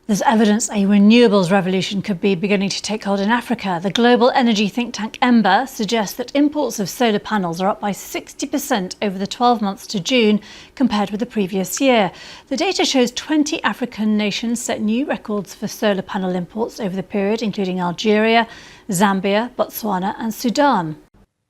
There's evidence a renewables revolution could be beginning to take hold in Africa. The global energy think tank Ember suggests that imports of solar panels are up by 60% over the 12 months to June compared with the previous year. The data shows 20 African nations set new records for solar panel imports over the period, including Algeria, Zambia, Botswana and Sudan.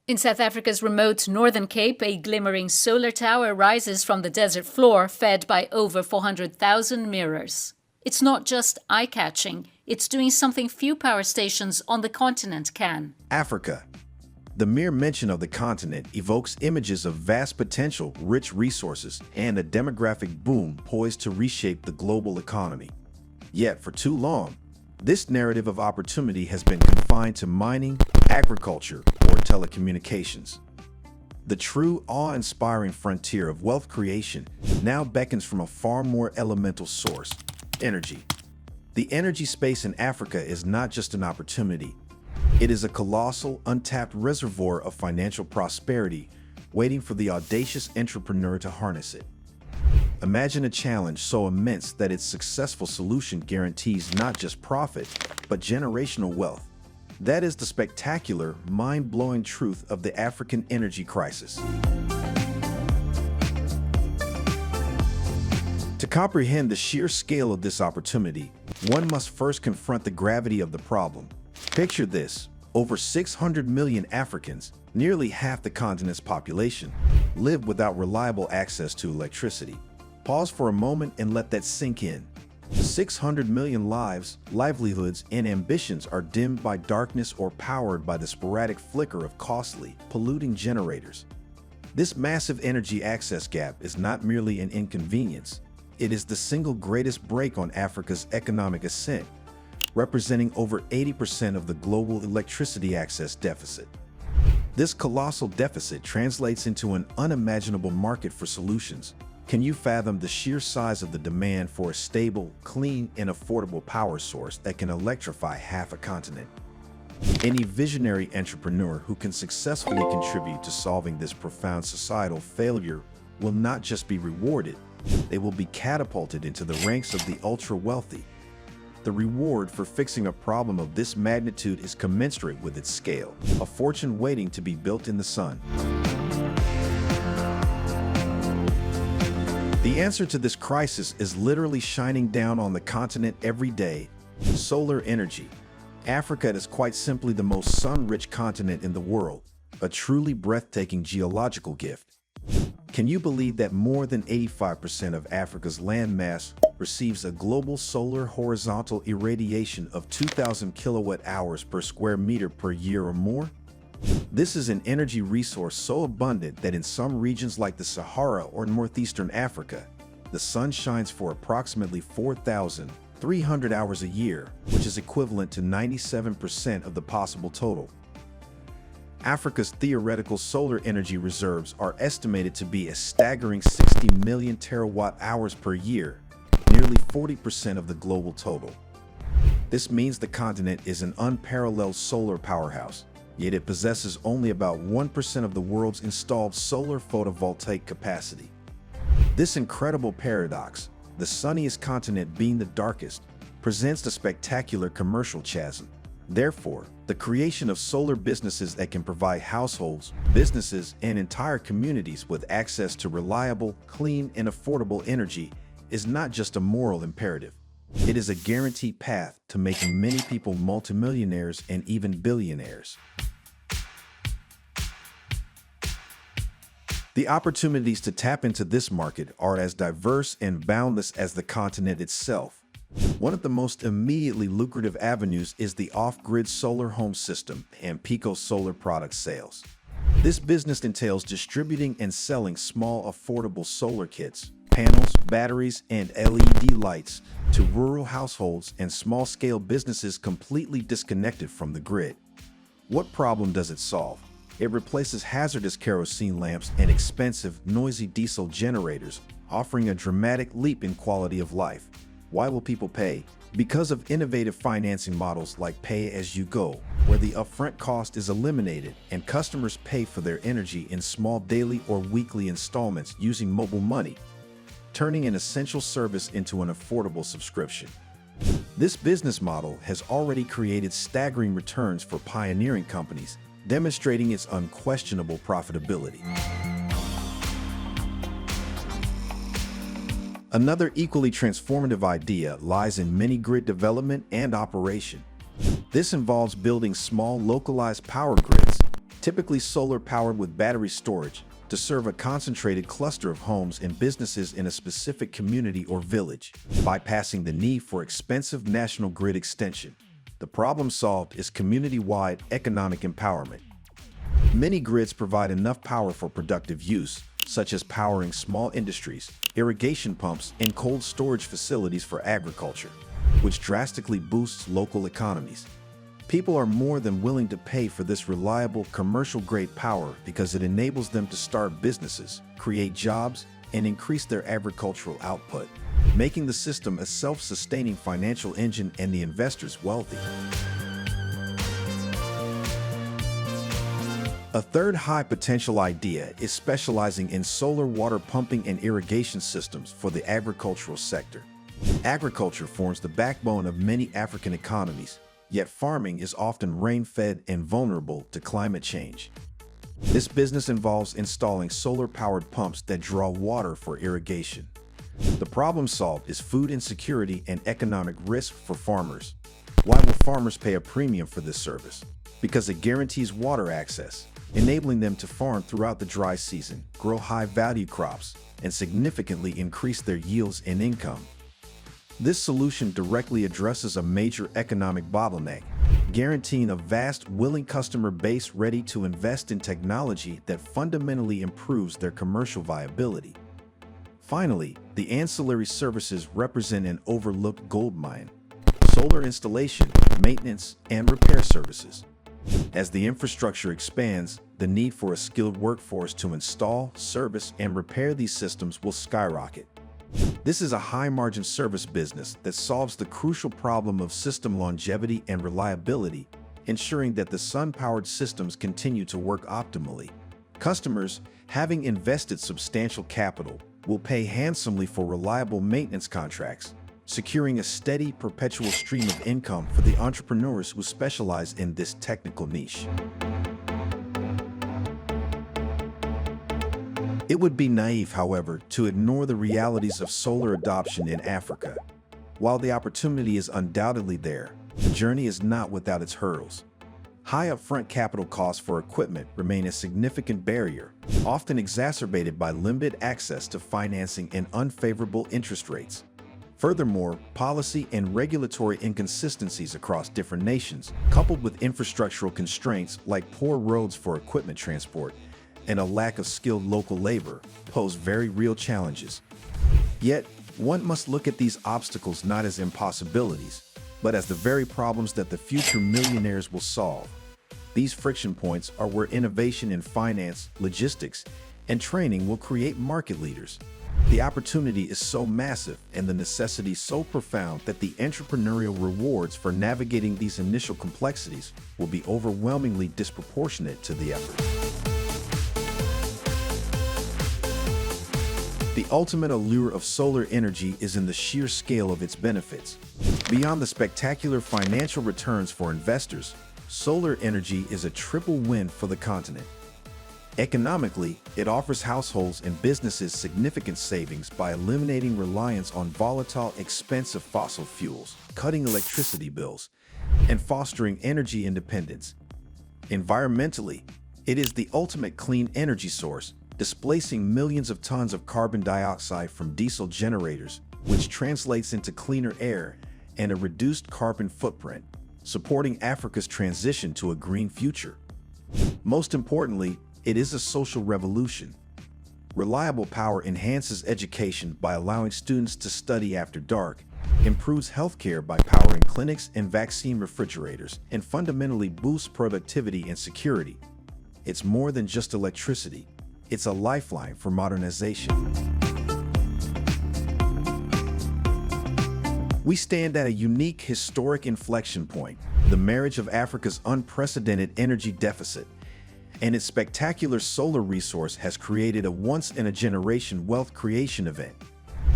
In South Africa's remote Northern Cape, a glimmering solar tower rises from the desert floor, fed by over 400,000 mirrors. It's not just eye-catching, it's doing something few power stations on the continent can. Africa. The mere mention of the continent evokes images of vast potential, rich resources, and a demographic boom poised to reshape the global economy. Yet, for too long, this narrative of opportunity has been confined to mining, agriculture, or telecommunications. The true awe-inspiring frontier of wealth creation now beckons from a far more elemental source: energy. The energy space in Africa is not just an opportunity. It is a colossal, untapped reservoir of financial prosperity waiting for the audacious entrepreneur to harness it. Imagine a challenge so immense that its successful solution guarantees not just profit, but generational wealth. That is the spectacular, mind-blowing truth of the African energy crisis. To comprehend the sheer scale of this opportunity, one must first confront the gravity of the problem. Picture this: over 600 million Africans, nearly half the continent's population, live without reliable access to electricity. Pause for a moment and let that sink in. 600 million lives, livelihoods, and ambitions are dimmed by darkness or powered by the sporadic flicker of costly, polluting generators. This massive energy access gap is not merely an inconvenience. It is the single greatest brake on Africa's economic ascent, representing over 80% of the global electricity access deficit. This colossal deficit translates into an unimaginable market for solutions. Can you fathom the sheer size of the demand for a stable, clean, and affordable power source that can electrify half a continent? Any visionary entrepreneur who can successfully contribute to solving this profound societal failure will not just be rewarded, they will be catapulted into the ranks of the ultra-wealthy. The reward for fixing a problem of this magnitude is commensurate with its scale, a fortune waiting to be built in the sun. The answer to this crisis is literally shining down on the continent every day: solar energy. Africa is quite simply the most sun-rich continent in the world, a truly breathtaking geological gift. Can you believe that more than 85% of Africa's landmass receives a global solar horizontal irradiation of 2,000 kilowatt-hours per square meter per year or more? This is an energy resource so abundant that in some regions like the Sahara or northeastern Africa, the sun shines for approximately 4,300 hours a year, which is equivalent to 97% of the possible total. Africa's theoretical solar energy reserves are estimated to be a staggering 60 million terawatt-hours per year, nearly 40% of the global total. This means the continent is an unparalleled solar powerhouse, yet it possesses only about 1% of the world's installed solar photovoltaic capacity. This incredible paradox, the sunniest continent being the darkest, presents a spectacular commercial chasm. Therefore, the creation of solar businesses that can provide households, businesses, and entire communities with access to reliable, clean, and affordable energy is not just a moral imperative. It is a guaranteed path to making many people multimillionaires and even billionaires. The opportunities to tap into this market are as diverse and boundless as the continent itself. One of the most immediately lucrative avenues is the off-grid solar home system and Pico solar product sales. This business entails distributing and selling small, affordable solar kits, panels, batteries, and LED lights to rural households and small-scale businesses completely disconnected from the grid. What problem does it solve? It replaces hazardous kerosene lamps and expensive, noisy diesel generators, offering a dramatic leap in quality of life. Why will people pay? Because of innovative financing models like pay-as-you-go, where the upfront cost is eliminated and customers pay for their energy in small daily or weekly installments using mobile money, turning an essential service into an affordable subscription. This business model has already created staggering returns for pioneering companies, demonstrating its unquestionable profitability. Another equally transformative idea lies in mini-grid development and operation. This involves building small, localized power grids, typically solar-powered with battery storage, to serve a concentrated cluster of homes and businesses in a specific community or village, bypassing the need for expensive national grid extension. The problem solved is community-wide economic empowerment. Mini-grids provide enough power for productive use, such as powering small industries, irrigation pumps, and cold storage facilities for agriculture, which drastically boosts local economies. People are more than willing to pay for this reliable commercial-grade power because it enables them to start businesses, create jobs, and increase their agricultural output, making the system a self-sustaining financial engine and the investors wealthy. A third high-potential idea is specializing in solar water pumping and irrigation systems for the agricultural sector. Agriculture forms the backbone of many African economies, yet farming is often rain-fed and vulnerable to climate change. This business involves installing solar-powered pumps that draw water for irrigation. The problem solved is food insecurity and economic risk for farmers. Why will farmers pay a premium for this service? Because it guarantees water access, enabling them to farm throughout the dry season, grow high-value crops, and significantly increase their yields and income. This solution directly addresses a major economic bottleneck, guaranteeing a vast, willing customer base ready to invest in technology that fundamentally improves their commercial viability. Finally, the ancillary services represent an overlooked goldmine: solar installation, maintenance, and repair services. As the infrastructure expands, the need for a skilled workforce to install, service, and repair these systems will skyrocket. This is a high-margin service business that solves the crucial problem of system longevity and reliability, ensuring that the sun-powered systems continue to work optimally. Customers, having invested substantial capital, will pay handsomely for reliable maintenance contracts, securing a steady, perpetual stream of income for the entrepreneurs who specialize in this technical niche. It would be naive, however, to ignore the realities of solar adoption in Africa. While the opportunity is undoubtedly there, the journey is not without its hurdles. High upfront capital costs for equipment remain a significant barrier, often exacerbated by limited access to financing and unfavorable interest rates. Furthermore, policy and regulatory inconsistencies across different nations, coupled with infrastructural constraints like poor roads for equipment transport and a lack of skilled local labor, pose very real challenges. Yet, one must look at these obstacles not as impossibilities, but as the very problems that the future millionaires will solve. These friction points are where innovation in finance, logistics, and training will create market leaders. The opportunity is so massive and the necessity so profound that the entrepreneurial rewards for navigating these initial complexities will be overwhelmingly disproportionate to the effort. The ultimate allure of solar energy is in the sheer scale of its benefits. Beyond the spectacular financial returns for investors, solar energy is a triple win for the continent. Economically, it offers households and businesses significant savings by eliminating reliance on volatile, expensive fossil fuels, cutting electricity bills, and fostering energy independence. Environmentally, it is the ultimate clean energy source, displacing millions of tons of carbon dioxide from diesel generators, which translates into cleaner air and a reduced carbon footprint, supporting Africa's transition to a green future. Most importantly, it is a social revolution. Reliable power enhances education by allowing students to study after dark, improves healthcare by powering clinics and vaccine refrigerators, and fundamentally boosts productivity and security. It's more than just electricity. It's a lifeline for modernization. We stand at a unique historic inflection point, the marriage of Africa's unprecedented energy deficit and its spectacular solar resource has created a once-in-a-generation wealth creation event.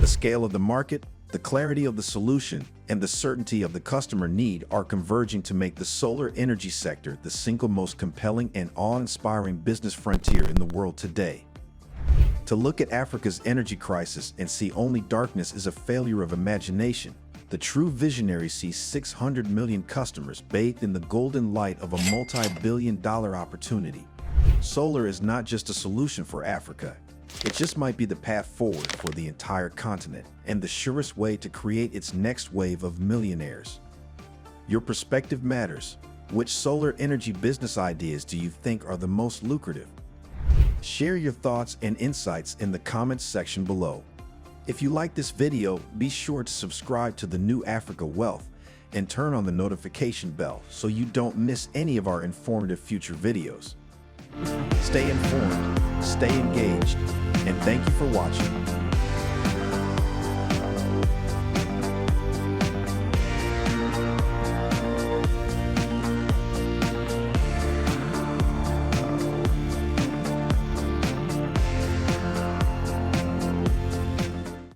The scale of the market, the clarity of the solution, and the certainty of the customer need are converging to make the solar energy sector the single most compelling and awe-inspiring business frontier in the world today. To look at Africa's energy crisis and see only darkness is a failure of imagination. The true visionary sees 600 million customers bathed in the golden light of a multi-billion-dollar opportunity. Solar is not just a solution for Africa. It just might be the path forward for the entire continent and the surest way to create its next wave of millionaires. Your perspective matters. Which solar energy business ideas do you think are the most lucrative? Share your thoughts and insights in the comments section below. If you like this video, be sure to subscribe to the New Africa Wealth and turn on the notification bell so you don't miss any of our informative future videos. Stay informed, stay engaged, and thank you for watching.